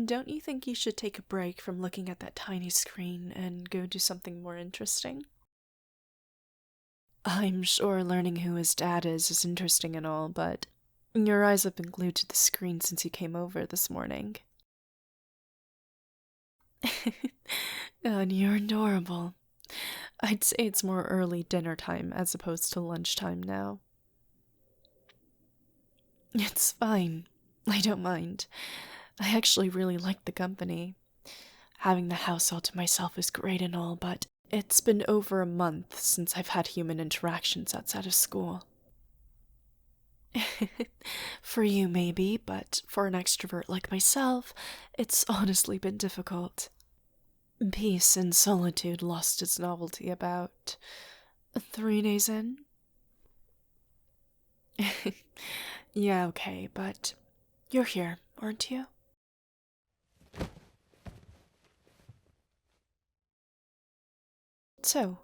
Don't you think you should take a break from looking at that tiny screen and go do something more interesting? I'm sure learning who his dad is interesting and all, but your eyes have been glued to the screen since you came over this morning. And you're adorable. I'd say it's more early dinner time as opposed to lunchtime now. It's fine. I don't mind. I actually really like the company. Having the house all to myself is great and all, but it's been over a month since I've had human interactions outside of school. For you, maybe, but for an extrovert like myself, it's honestly been difficult. Peace and solitude lost its novelty about 3 days in. Yeah, okay, but you're here, aren't you? So,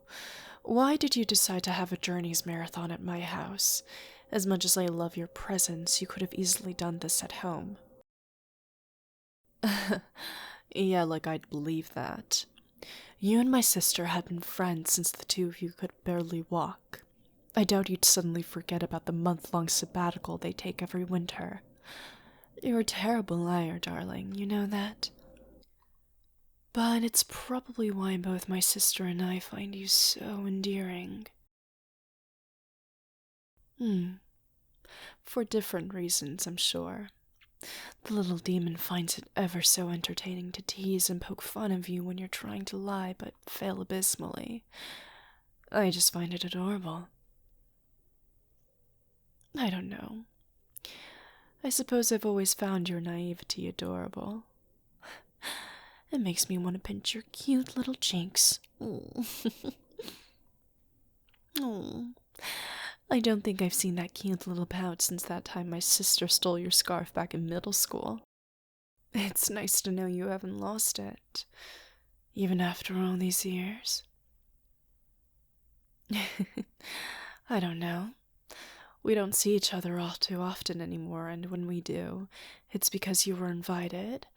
why did you decide to have a journeys marathon at my house? As much as I love your presence, you could have easily done this at home. Yeah, like I'd believe that. You and my sister had been friends since the two of you could barely walk. I doubt you'd suddenly forget about the month-long sabbatical they take every winter. You're a terrible liar, darling, you know that? But it's probably why both my sister and I find you so endearing. Hmm. For different reasons, I'm sure. The little demon finds it ever so entertaining to tease and poke fun of you when you're trying to lie but fail abysmally. I just find it adorable. I don't know. I suppose I've always found your naivety adorable. It makes me want to pinch your cute little cheeks. Oh. Oh. I don't think I've seen that cute little pout since that time my sister stole your scarf back in middle school. It's nice to know you haven't lost it, even after all these years. I don't know. We don't see each other all too often anymore, and when we do, it's because you were invited.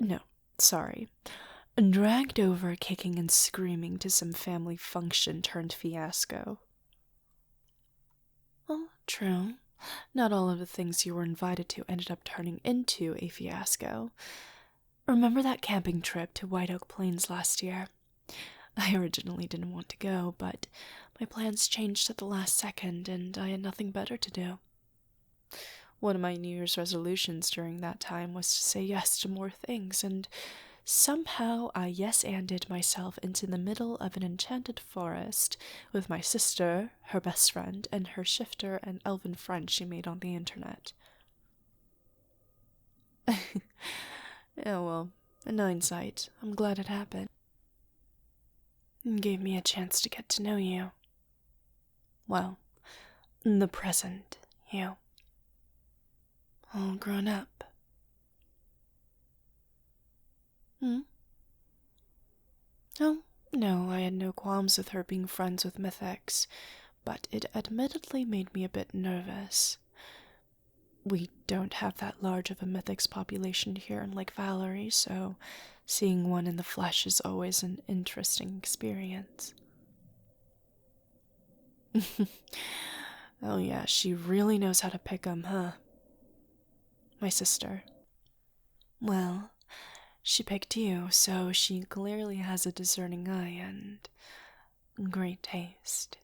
No, sorry. Dragged over kicking and screaming to some family function turned fiasco. Oh, true. Not all of the things you were invited to ended up turning into a fiasco. Remember that camping trip to White Oak Plains last year? I originally didn't want to go, but my plans changed at the last second, and I had nothing better to do. One of my New Year's resolutions during that time was to say yes to more things, and somehow I yes-anded myself into the middle of an enchanted forest with my sister, her best friend, and her shifter and elven friend she made on the internet. Oh well, in hindsight, I'm glad it happened. It gave me a chance to get to know you. Well, the present you. All grown up. Hmm? Oh, no, I had no qualms with her being friends with Mythics, but it admittedly made me a bit nervous. We don't have that large of a Mythics population here in Lake Valerie, so seeing one in the flesh is always an interesting experience. Oh yeah, she really knows how to pick 'em, huh? My sister. Well, she picked you, so she clearly has a discerning eye and great taste.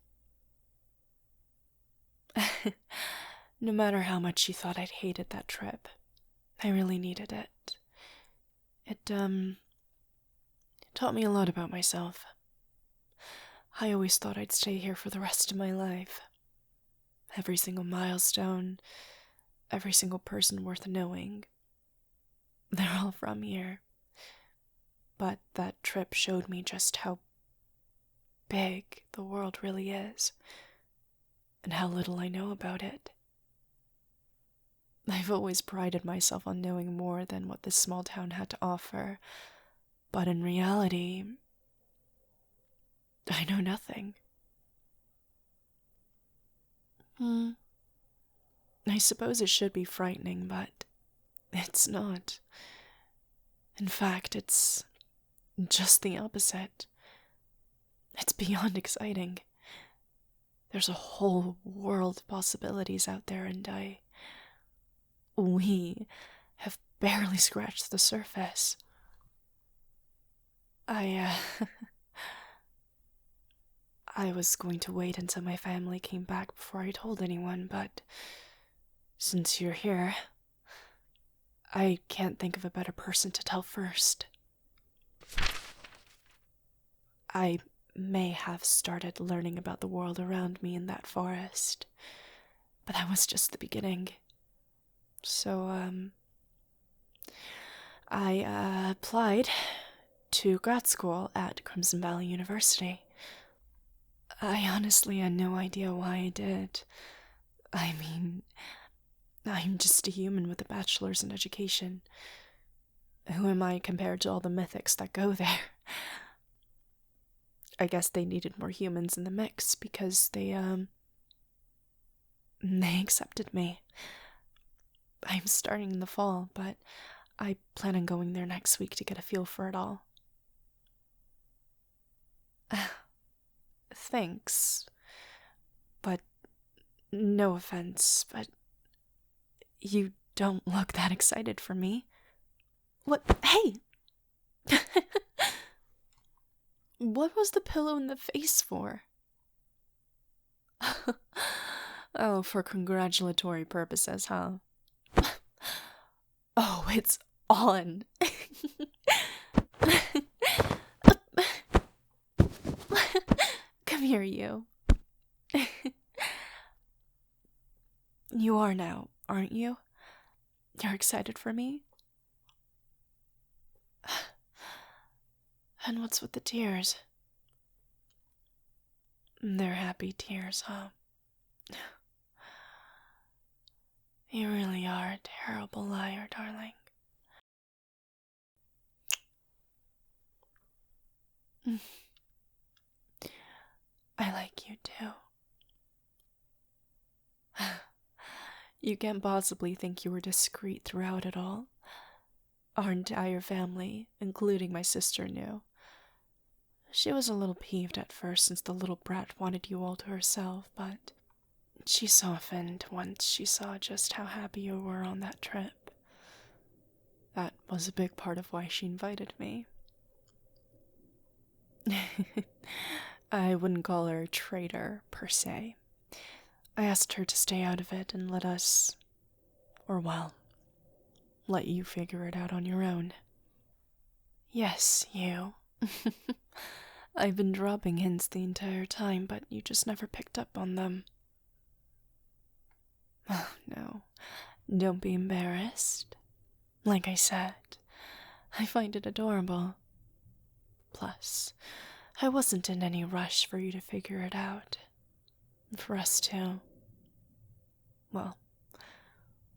No matter how much she thought I'd hated that trip, I really needed it. It taught me a lot about myself. I always thought I'd stay here for the rest of my life. Every single milestone, every single person worth knowing, they're all from here. But that trip showed me just how big the world really is, and how little I know about it. I've always prided myself on knowing more than what this small town had to offer, but in reality, I know nothing. I suppose it should be frightening, but It's not. In fact, it's just the opposite. It's beyond exciting. There's a whole world of possibilities out there, and we have barely scratched the surface. I was going to wait until my family came back before I told anyone, but since you're here, I can't think of a better person to tell first. I may have started learning about the world around me in that forest, but that was just the beginning. So, I applied to grad school at Crimson Valley University. I honestly had no idea why I did. I mean, I'm just a human with a bachelor's in education. Who am I compared to all the mythics that go there? I guess they needed more humans in the mix because they accepted me. I'm starting in the fall, but I plan on going there next week to get a feel for it all. Thanks. But no offense, but you don't look that excited for me. What? Hey! What was the pillow in the face for? Oh, for congratulatory purposes, huh? Oh, it's on. Come here, you. You are now, aren't you? You're excited for me? And what's with the tears? They're happy tears, huh? You really are a terrible liar, darling. I like you too. You can't possibly think you were discreet throughout it all. Our entire family, including my sister, knew. She was a little peeved at first since the little brat wanted you all to herself, but she softened once she saw just how happy you were on that trip. That was a big part of why she invited me. I wouldn't call her a traitor, per se. I asked her to stay out of it and let us, or well, let you figure it out on your own. Yes, you. I've been dropping hints the entire time, but you just never picked up on them. Oh, no. Don't be embarrassed. Like I said, I find it adorable. Plus, I wasn't in any rush for you to figure it out. For us to... Well,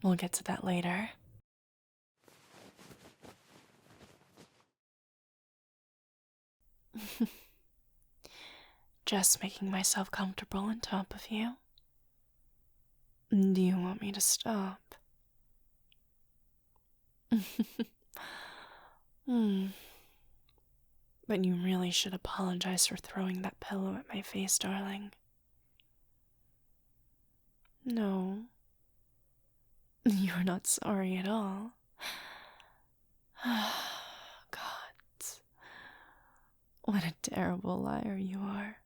we'll get to that later. Just making myself comfortable on top of you. Do you want me to stop? But you really should apologize for throwing that pillow at my face, darling. No. You're not sorry at all. God. What a terrible liar you are.